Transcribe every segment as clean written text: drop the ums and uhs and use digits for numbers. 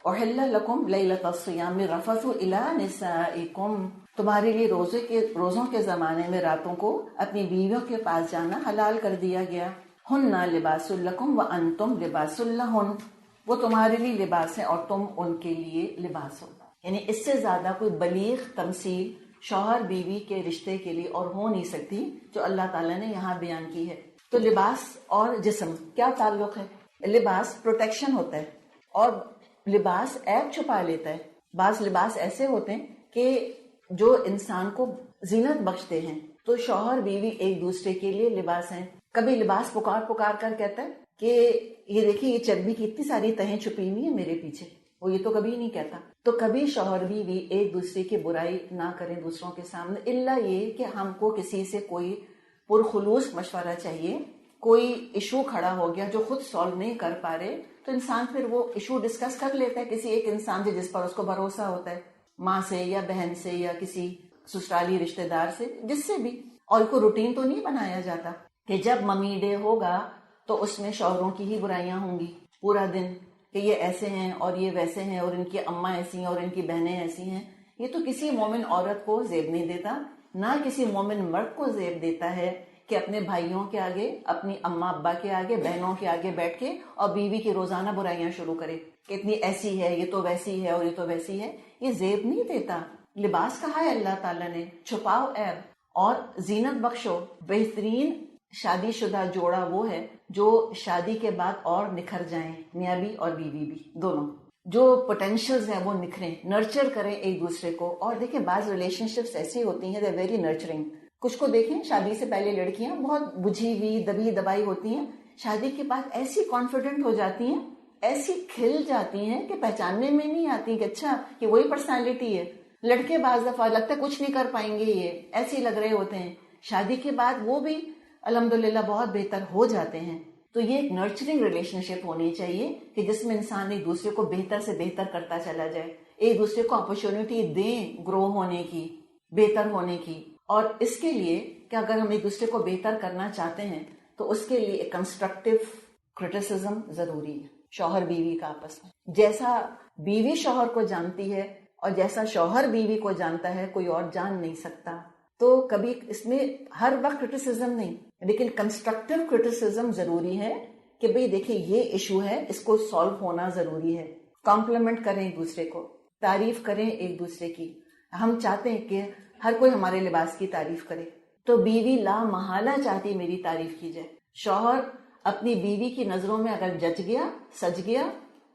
احل لکم لیلۃ الصیام الرفث الی نسائکم، تمہارے لیے روزوں کے زمانے میں راتوں کو اپنی بیویوں کے پاس جانا حلال کر دیا گیا. ہن لباس لکم وانتم لباس لہن، وہ تمہارے لیے لباس ہیں اور تم ان کے لیے لباس ہو. یعنی اس سے زیادہ کوئی بلیغ تمثیل شوہر بیوی کے رشتے کے لیے اور ہو نہیں سکتی جو اللہ تعالیٰ نے یہاں بیان کی ہے. تو لباس اور جسم کیا تعلق ہے؟ لباس پروٹیکشن ہوتا ہے اور لباس عیب چھپا لیتا ہے. بعض لباس ایسے ہوتے ہیں کہ جو انسان کو زینت بخشتے ہیں. تو شوہر بیوی ایک دوسرے کے لیے لباس ہیں. کبھی لباس پکار کر کہتا ہے کہ یہ دیکھیے یہ چربی کی اتنی ساری تہیں چھپی ہوئی ہیں میرے پیچھے، وہ یہ تو کبھی نہیں کہتا. تو کبھی شوہر بیوی ایک دوسرے کی برائی نہ کریں دوسروں کے سامنے، الا یہ کہ ہم کو کسی سے کوئی پرخلوص مشورہ چاہیے، کوئی ایشو کھڑا ہو گیا جو خود سالو نہیں کر پا رہے، تو انسان پھر وہ ایشو ڈسکس کر لیتا ہے کسی ایک انسان سے جس پر اس کو بھروسہ ہوتا ہے، ماں سے یا بہن سے یا کسی سسرالی رشتہ دار سے، جس سے بھی. اور کوئی روٹین تو نہیں بنایا جاتا کہ جب ممی ڈے ہوگا تو اس میں شوہروں کی ہی برائیاں ہوں گی پورا دن، کہ یہ ایسے ہیں اور یہ ویسے ہیں اور ان کی اماں ایسی ہیں اور ان کی بہنیں ایسی ہیں. یہ تو کسی مومن عورت کو زیب نہیں دیتا، نہ کسی مومن مرد کو زیب دیتا ہے کہ اپنے بھائیوں کے آگے، اپنی اماں ابا کے آگے، بہنوں کے آگے بیٹھ کے اور بیوی کی روزانہ برائیاں شروع کرے کہ اتنی ایسی ہے، یہ تو ویسی ہے اور یہ تو ویسی ہے. یہ زیب نہیں دیتا. لباس کہا ہے اللہ تعالیٰ نے، چھپاؤ عیب اور زینت بخشو. بہترین شادی شدہ جوڑا وہ ہے جو شادی کے بعد اور نکھر جائیں، میاں بھی اور بیوی بھی دونوں، جو پوٹینشیلز ہیں وہ نکھریں، نرچر کریں ایک دوسرے کو. اور دیکھیں بعض ریلیشن شپس ایسی ہوتی ہیں، دے ویری نرچرنگ. کچھ کو دیکھیں شادی سے پہلے لڑکیاں بہت بجھی ہوئی دبی دبائی ہوتی ہیں، شادی کے بعد ایسی کانفیڈنٹ ہو جاتی ہیں، ایسی کھل جاتی ہیں کہ پہچاننے میں نہیں آتی کہ اچھا یہ وہی پرسنالٹی ہے. لڑکے بعض دفعہ لگتا ہے کچھ نہیں کر پائیں گے، یہ ایسے ہی لگ رہے ہوتے ہیں، شادی کے بعد وہ بھی الحمدللہ بہت بہتر ہو جاتے ہیں. تو یہ ایک نرچرنگ ریلیشن شپ ہونی چاہیے کہ جس میں انسان ایک دوسرے کو بہتر سے بہتر کرتا چلا جائے، ایک دوسرے کو اپرچونٹی دیں گرو ہونے کی، بہتر ہونے کی. اور اس کے لیے کہ اگر ہم ایک دوسرے کو بہتر کرنا چاہتے ہیں تو اس کے لیے کنسٹرکٹیو کرٹیسزم ضروری ہے شوہر بیوی کا آپس میں. جیسا بیوی شوہر کو جانتی ہے اور جیسا شوہر بیوی کو جانتا ہے کوئی اور جان نہیں سکتا. تو کبھی اس میں ہر وقت کرٹیسزم نہیں، لیکن کنسٹرکٹیو کرٹیسزم ضروری ہے کہ بھئی دیکھیں یہ ایشو ہے، اس کو سالو ہونا ضروری ہے. کمپلیمنٹ کریں ایک دوسرے کو، تعریف کریں ایک دوسرے کی. ہم چاہتے ہیں کہ ہر کوئی ہمارے لباس کی تعریف کرے، تو بیوی لا محالہ چاہتی میری تعریف کی جائے. شوہر اپنی بیوی کی نظروں میں اگر جج گیا، سج گیا،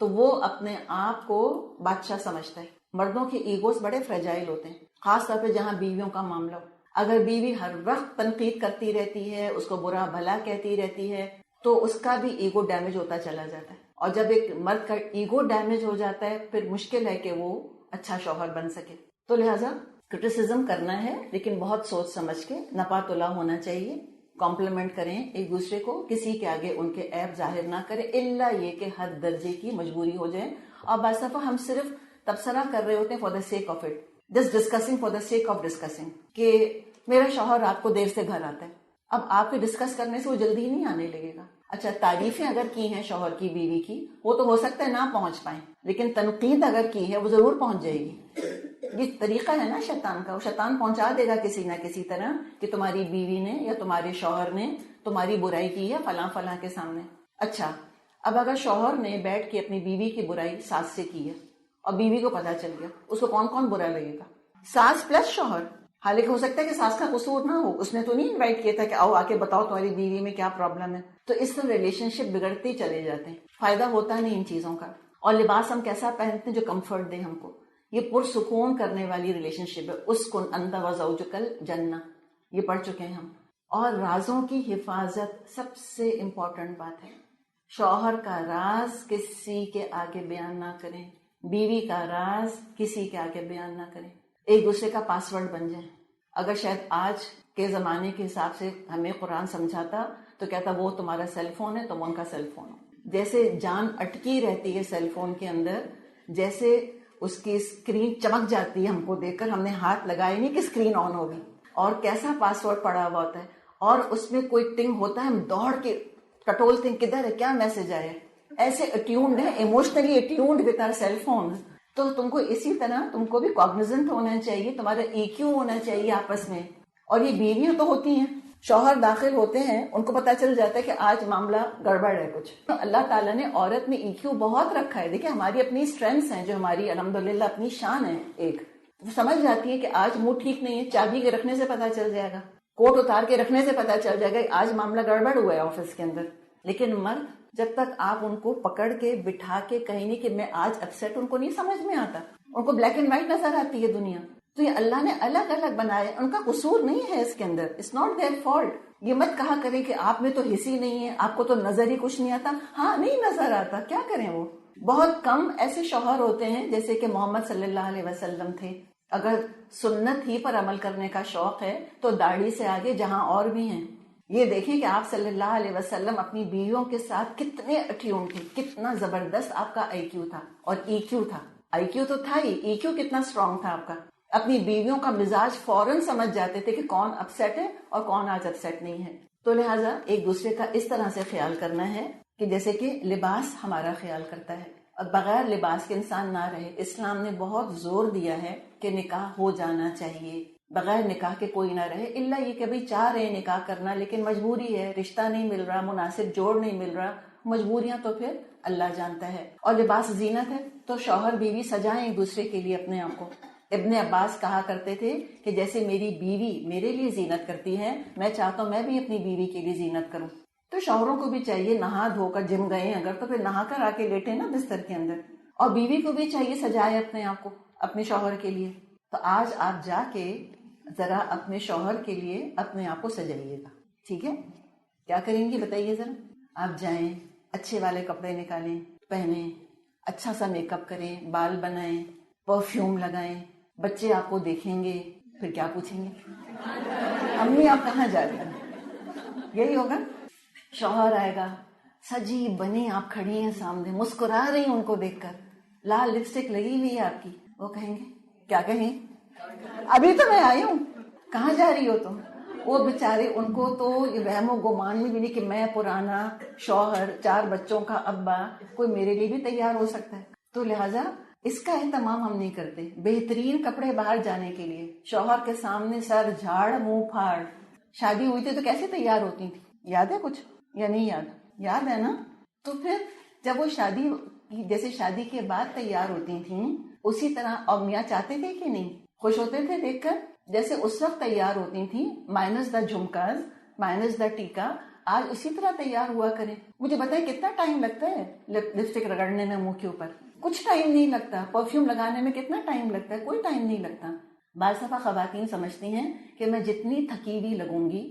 تو وہ اپنے آپ کو بادشاہ سمجھتا ہے. مردوں کے ایگوز بڑے فریجائل ہوتے ہیں، خاص طور پہ جہاں بیویوں کا معاملہ ہو. اگر بیوی ہر وقت تنقید کرتی رہتی ہے، اس کو برا بھلا کہتی رہتی ہے، تو اس کا بھی ایگو ڈیمیج ہوتا چلا جاتا ہے. اور جب ایک مرد کا ایگو ڈیمیج ہو جاتا ہے پھر مشکل ہے کہ وہ اچھا شوہر بن سکے. تو لہٰذا کرٹیسزم کرنا ہے لیکن بہت سوچ سمجھ کے، نپا تلا ہونا چاہیے. کمپلیمنٹ کریں ایک دوسرے کو، کسی کے آگے ان کے عیب ظاہر نہ کریں، الا یہ کہ حد درجے کی مجبوری ہو جائے. اور بعض دفعہ ہم صرف تبصرہ کر رہے ہوتے ہیں for the sake of it, just discussing for the sake of discussing, کہ میرا شوہر رات کو دیر سے گھر آتا ہے. اب آپ کے ڈسکس کرنے سے وہ جلدی نہیں آنے لگے گا. اچھا تعریفیں اگر کی ہیں شوہر کی بیوی کی، وہ تو ہو سکتا ہے نہ پہنچ پائیں، لیکن تنقید اگر کی ہے وہ ضرور پہنچ جائے گی. یہ طریقہ ہے نا شیطان کا، وہ شیطان پہنچا دے گا کسی نہ کسی طرح کہ تمہاری بیوی نے یا تمہارے شوہر نے تمہاری برائی کی ہے فلاں فلاں کے سامنے. اچھا اب اگر شوہر نے بیٹھ کے اپنی بیوی کی برائی ساس سے کی ہے اور بیوی کو پتہ چل گیا، اس کو کون کون برا لگے گا؟ ساس پلس شوہر. حالانکہ ہو سکتا ہے کہ ساس کا قصور نہ ہو، اس نے تو نہیں انوائٹ کیا تھا کہ آؤ آ کے بتاؤ تمہاری بیوی میں کیا پرابلم ہے. تو اس طرح ریلیشن شپ بگڑتے ہی چلے جاتے ہیں، فائدہ ہوتا نہیں ان چیزوں کا. اور لباس ہم کیسا پہنتے ہیں جو کمفرٹ دے ہم کو، یہ پرسکون کرنے والی ریلیشن شپ ہے. اسکن انت وزوجک الجنہ، یہ پڑھ چکے ہیں ہم. اور رازوں کی حفاظت سب سے امپورٹنٹ بات ہے. شوہر کا راز کسی کے آگے بیان نہ کریں، بیوی کا راز کسی کے آگے بیان نہ کریں. ایک دوسرے کا پاسورڈ بن جائیں. اگر شاید آج کے زمانے کے حساب سے ہمیں قرآن سمجھاتا تو کہتا وہ تمہارا سیل فون ہے، تم ان کا سیل فون ہو. جیسے جان اٹکی رہتی ہے سیل فون کے اندر، جیسے اس کی اسکرین چمک جاتی ہے ہم کو دیکھ کر، ہم نے ہاتھ لگائے نہیں کہ اسکرین آن ہوگی، اور کیسا پاسورڈ پڑا ہوا ہوتا ہے، اور اس میں کوئی ٹنگ ہوتا ہے ہم دوڑ کے ٹٹولتے ہیں کدھر ہے، کیا میسج آیا ہے. ایسے اٹیونڈ ہے, emotionally attuned with our cell phones. تو تم کو اسی طرح تم کو بھی کاگنیزنٹ ہونا چاہیے, تمہارا EQ ہونا چاہیے آپس میں. اور یہ بیویاں تو ہوتی ہیں, شوہر داخل ہوتے ہیں, ان کو پتا چل جاتا ہے کہ آج معاملہ گڑبڑ ہے کچھ. اللہ تعالیٰ نے عورت میں EQ بہت رکھا ہے. دیکھیں ہماری اپنی اسٹرینگس ہیں جو ہماری الحمدللہ اپنی شان ہے. ایک وہ سمجھ جاتی ہے کہ آج موڈ ٹھیک نہیں ہے, چابی کے رکھنے سے پتا چل جائے گا, کوٹ اتار کے رکھنے سے پتا چل جائے گا آج معاملہ گڑبڑ ہوا ہے آفس کے اندر. لیکن مرد جب تک آپ ان کو پکڑ کے بٹھا کے کہیں نہیں کہ میں آج اپسیٹ, ان کو نہیں سمجھ میں آتا. ان کو بلیک اینڈ وائٹ نظر آتی ہے دنیا. تو یہ اللہ نے الگ الگ بنایا, ان کا قصور نہیں ہے اس کے اندر, اٹس ناٹ دیئر فالٹ. یہ مت کہا کرے کہ آپ میں تو حس ہی نہیں ہے, آپ کو تو نظر ہی کچھ نہیں آتا. ہاں نہیں نظر آتا, کیا کریں. وہ بہت کم ایسے شوہر ہوتے ہیں جیسے کہ محمد صلی اللہ علیہ وسلم تھے. اگر سنت ہی پر عمل کرنے کا شوق ہے تو داڑھی سے آگے جہاں اور بھی ہیں. یہ دیکھیں کہ آپ صلی اللہ علیہ وسلم اپنی بیویوں کے ساتھ کتنے اٹیون تھے, کتنا زبردست آپ کا IQ تھا اور EQ تھا. IQ تو تھا ہی, EQ کتنا اسٹرانگ تھا آپ کا. اپنی بیویوں کا مزاج فوراً سمجھ جاتے تھے کہ کون اپسیٹ ہے اور کون آج اپسیٹ نہیں ہے. تو لہٰذا ایک دوسرے کا اس طرح سے خیال کرنا ہے کہ جیسے کہ لباس ہمارا خیال کرتا ہے, اور بغیر لباس کے انسان نہ رہے. اسلام نے بہت زور دیا ہے کہ نکاح ہو جانا چاہیے, بغیر نکاح کے کوئی نہ رہے. اللہ یہ کہ بھائی چاہ رہے نکاح کرنا لیکن مجبوری ہے, رشتہ نہیں مل رہا, مناسب جوڑ نہیں مل رہا, مجبوریاں تو پھر اللہ جانتا ہے. اور لباس زینت ہے, تو شوہر بیوی سجائیں ایک دوسرے کے لیے اپنے آپ کو. ابن عباس کہا کرتے تھے کہ جیسے میری بیوی میرے لیے زینت کرتی ہے, میں چاہتا ہوں میں بھی اپنی بیوی کے لیے زینت کروں. تو شوہروں کو بھی چاہیے, نہا دھو کر جم گئے اگر تو پھر نہا کر آ کے لیٹے نا بستر کے اندر. اور بیوی کو بھی چاہیے سجائے اپنے آپ کو اپنے شوہر کے لیے. تو آج آپ جا کے ذرا اپنے شوہر کے لیے اپنے آپ کو سجائیے گا, ٹھیک ہے؟ کیا کریں گی بتائیے ذرا. آپ جائیں, اچھے والے کپڑے نکالیں, پہنیں, اچھا سا میک اپ کریں, بال بنائیں, پرفیوم لگائیں. بچے آپ کو دیکھیں گے, پھر کیا پوچھیں گے, امی آپ کہاں جا رہی ہیں, یہی ہوگا. شوہر آئے گا, سجی بنی آپ کھڑی ہیں سامنے, مسکرا رہی ہیں ان کو دیکھ کر, لال لپسٹک لگی ہوئی ہے آپ کی. وہ کہیں گے, کیا کہیں, ابھی تو میں آئی ہوں, کہاں جا رہی ہو تم. وہ بےچارے ان کو تو یہ وہم و گمان میں بھی نہیں کہ میں پرانا شوہر, 4 بچوں کا ابا, کوئی میرے لیے بھی تیار ہو سکتا ہے. تو لہٰذا اس کا اہتمام ہم نہیں کرتے. بہترین کپڑے باہر جانے کے لیے, شوہر کے سامنے سر جھاڑ منہ پھاڑ. شادی ہوئی تھی تو کیسے تیار ہوتی تھی, یاد ہے کچھ یا نہیں یاد؟ یاد ہے نا. تو پھر جب وہ شادی جیسے شادی کے بعد تیار ہوتی تھیں اسی طرح, اور میاں چاہتے تھے کہ نہیں, خوش ہوتے تھے دیکھ کر جیسے اس وقت تیار ہوتی تھیں, مائنس دا جھمکاز, مائنس دا ٹیکا, آج اسی طرح تیار ہوا کریں. مجھے بتائیں کتنا ٹائم لگتا ہے لپسٹک رگڑنے میں منہ کے اوپر, کچھ ٹائم نہیں لگتا. پرفیوم لگانے میں کتنا ٹائم لگتا ہے, کوئی ٹائم نہیں لگتا. بعض دفعہ خواتین سمجھتی ہیں کہ میں جتنی تھکی ہوئی لگوں گی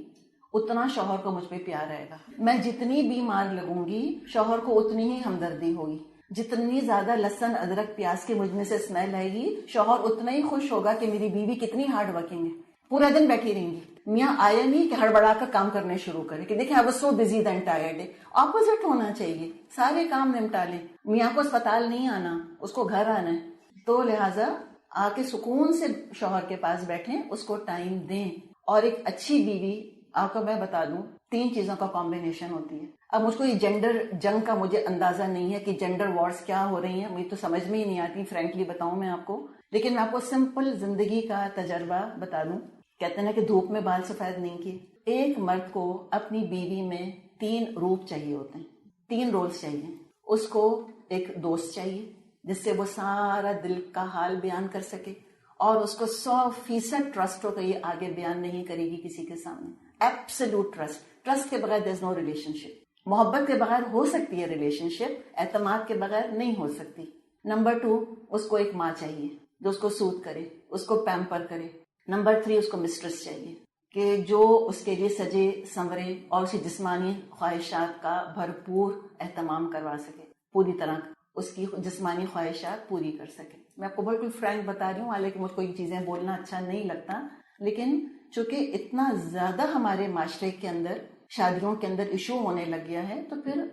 اتنا شوہر کو مجھ پہ پیار آئے گا, میں جتنی بیمار لگوں گی شوہر کو اتنی ہی ہمدردی ہوگی, جتنی زیادہ لہسن ادرک پیاز کی مجھ میں سے اسمیل آئے گی شوہر اتنا ہی خوش ہوگا کہ میری بیوی کتنی ہارڈ ورکنگ ہے, پورا دن بیٹھی رہیں گی. میاں آیا نہیں کہ ہڑبڑا کر کام کرنے شروع کرے کہ دیکھیں I was so busy then tired. Opposite ہونا چاہیے, سارے کام نمٹا لیں. میاں کو اسپتال نہیں آنا, اس کو گھر آنا ہے. تو لہٰذا آ کے سکون سے شوہر کے پاس بیٹھیں, اس کو ٹائم دیں. اور ایک اچھی بیوی, آپ کو میں بتا دوں 3 چیزوں کا کمبینیشن ہوتی ہے. اب مجھ کو یہ جینڈر جنگ کا مجھے اندازہ نہیں ہے کہ جینڈر وارز کیا ہو رہی ہیں, مجھے تو سمجھ میں ہی نہیں آتی, فرینکلی بتاؤں میں آپ کو. لیکن میں آپ کو سمپل زندگی کا تجربہ بتا دوں. کہتے ہیں نا کہ دھوپ میں بال سفید نہیں کیے. ایک مرد کو اپنی بیوی میں 3 روپ چاہیے ہوتے ہیں, 3 رولز چاہیے. اس کو ایک دوست چاہیے جس سے وہ سارا دل کا حال بیان کر سکے, اور اس کو 100% ٹرسٹ ہو کہ یہ آگے بیان نہیں کرے گی کسی کے سامنے. Absolute trust. ٹرسٹ کے بغیر there is no relationship. محبت کے بغیر ہو سکتی ہے ریلیشن شپ, اعتماد کے بغیر نہیں ہو سکتی. نمبر 2, اس کو ایک ماں چاہیے جو اس کو سوت کرے, اس کو پیمپر کرے. نمبر 3, اس کو مسٹریس چاہیے کہ جو اس کے لیے سجے سنورے اور اسی جسمانی خواہشات کا بھرپور اہتمام کروا سکے, پوری طرح اس کی جسمانی خواہشات پوری کر سکے. میں آپ کو بالکل فرینک بتا رہی ہوں, حالانکہ مجھ کو یہ چیزیں بولنا اچھا نہیں لگتا, لیکن چونکہ اتنا زیادہ ہمارے معاشرے کے اندر شادیوں کے اندر ایشو ہونے لگ گیا ہے, تو پھر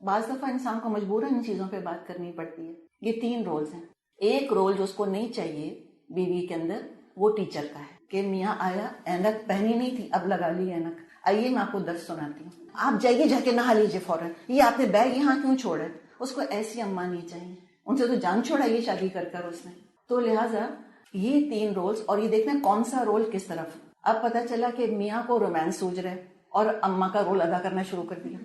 بعض دفعہ انسان کو مجبوراً ان چیزوں پہ بات کرنی پڑتی ہے. یہ 3 رولز ہیں. ایک رول جو اس کو نہیں چاہیے بیوی کے اندر, وہ ٹیچر کا ہے کہ میاں آیا, اینک پہنی نہیں تھی, اب لگا لی اینک. آئیے میں آپ کو درس سناتی ہوں, آپ جائیے جا کے نہا لیجیے فوراً, یہ آپ نے بیگ یہاں کیوں چھوڑا ہے, اس کو ایسی اماں نہیں چاہیے، ان سے تو جان چھوڑائی شادی کر کر اس نے. تو لہٰذا یہ 3 رولز، اور یہ دیکھنا کون سا رول کس طرف. اب پتہ چلا کہ میاں کو رومانس سوچ رہے اور اماں کا رول ادا کرنا شروع کر دیا.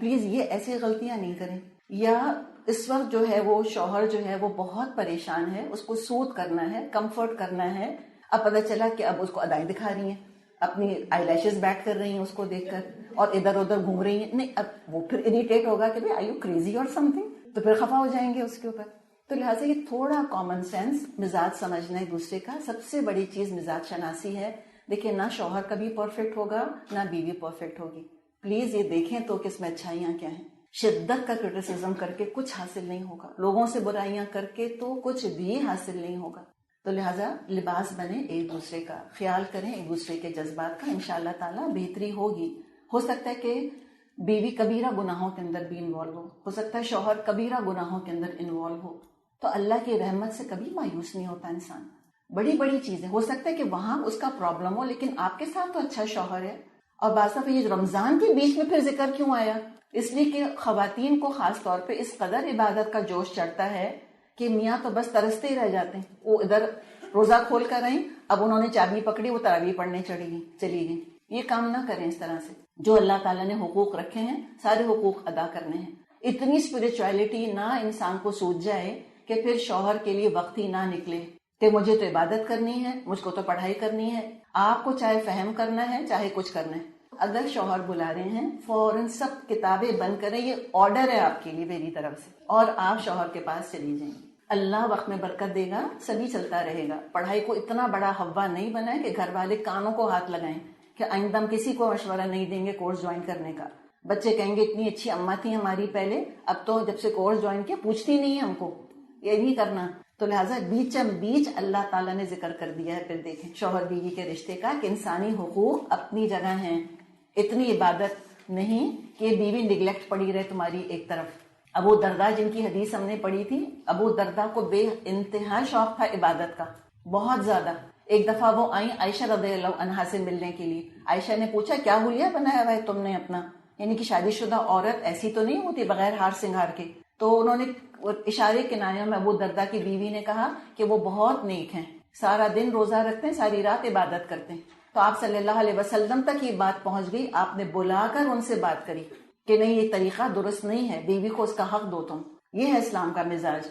پلیز یہ ایسی غلطیاں نہیں کریں. یا اس وقت جو ہے وہ شوہر جو ہے وہ بہت پریشان ہے، اس کو سوت کرنا ہے، کمفرٹ کرنا ہے. اب پتہ چلا کہ اب اس کو ادائیں دکھا رہی ہیں، اپنی آئی لیشز بیٹ کر رہی ہیں اس کو دیکھ کر، اور ادھر ادھر گھوم رہی ہیں. نہیں، اب وہ پھر اریٹیٹ ہوگا کہ آر یو کریزی اور سم تھنگ، تو پھر خفا ہو جائیں گے اس کے اوپر. تو لہٰذا یہ تھوڑا کامن سینس، مزاج سمجھنا ایک دوسرے کا. سب سے بڑی چیز مزاج شناسی ہے. دیکھیں، نہ شوہر کبھی پرفیکٹ ہوگا نہ بیوی پرفیکٹ ہوگی. پلیز یہ دیکھیں تو کہ اس میں اچھائیاں کیا ہیں. شدت کا کرٹیسزم کر کے کچھ حاصل نہیں ہوگا، لوگوں سے برائیاں کر کے تو کچھ بھی حاصل نہیں ہوگا. تو لہٰذا لباس بنے، ایک دوسرے کا خیال کریں، ایک دوسرے کے جذبات کا. انشاءاللہ تعالیٰ بہتری ہوگی. ہو سکتا ہے کہ بیوی کبیرہ گناہوں کے اندر بھی انوالو ہو سکتا ہے شوہر کبیرہ گناہوں کے اندر انوالو ہو. تو اللہ کی رحمت سے کبھی مایوس نہیں ہوتا انسان. بڑی بڑی چیزیں ہو سکتا ہے کہ وہاں اس کا پرابلم ہو، لیکن آپ کے ساتھ تو اچھا شوہر ہے. اور بعض دفعہ یہ رمضان کے بیچ میں پھر ذکر کیوں آیا؟ اس لیے کہ خواتین کو خاص طور پہ اس قدر عبادت کا جوش چڑھتا ہے کہ میاں تو بس ترستے ہی رہ جاتے ہیں. وہ ادھر روزہ کھول کر رہیں، اب انہوں نے چابی پکڑی، وہ تراویح پڑھنے چلی گئی. یہ کام نہ کریں اس طرح سے. جو اللہ تعالیٰ نے حقوق رکھے ہیں سارے حقوق ادا کرنے ہیں. اتنی اسپرچویلٹی نہ انسان کو سوچ جائے کہ پھر شوہر کے لیے وقت ہی نہ نکلے کہ مجھے تو عبادت کرنی ہے، مجھ کو تو پڑھائی کرنی ہے. آپ کو چاہے فہم کرنا ہے چاہے کچھ کرنا ہے، اگر شوہر بلا رہے ہیں فوراً سب کتابیں بند کریں. یہ آرڈر ہے آپ کے لیے میری طرف سے، اور آپ شوہر کے پاس چلی جائیں. اللہ وقت میں برکت دے گا، سبھی چلتا رہے گا. پڑھائی کو اتنا بڑا ہوا نہیں بنائیں کہ گھر والے کانوں کو ہاتھ لگائیں کہ آئندہ ہم کسی کو مشورہ نہیں دیں گے کورس جوائن کرنے کا. بچے کہیں گے اتنی اچھی اماں تھی ہماری پہلے، اب تو جب سے کورس جوائن کیا پوچھتی نہیں ہے ہم کو. یہ نہیں کرنا. تو لہٰذا بیچ اللہ تعالیٰ نے ذکر کر دیا ہے. پھر دیکھیں شوہر بیوی کے رشتے کا کہ انسانی حقوق اپنی جگہ ہیں. اتنی عبادت نہیں کہ بیوی نگلیکٹ پڑی رہے تمہاری ایک طرف. ابو دردہ جن کی حدیث ہم نے پڑھی تھی، ابو دردہ کو بے انتہا شوق تھا عبادت کا، بہت زیادہ. ایک دفعہ وہ آئیں عائشہ رضی اللہ عنہا سے ملنے کے لیے. عائشہ نے پوچھا کیا حلیہ بنایا ہوا ہے تم نے اپنا، یعنی کہ شادی شدہ عورت ایسی تو نہیں ہوتی بغیر ہار سنگار کے. تو انہوں نے اشارے کنایہ میں ابو دردہ کی بیوی نے کہا کہ وہ بہت نیک ہیں، سارا دن روزہ رکھتے ہیں، ساری رات عبادت کرتے ہیں. تو آپ صلی اللہ علیہ وسلم تک یہ بات پہنچ گئی. آپ نے بلا کر ان سے بات کری کہ نہیں، یہ طریقہ درست نہیں ہے، بیوی کو اس کا حق دو تم. یہ ہے اسلام کا مزاج.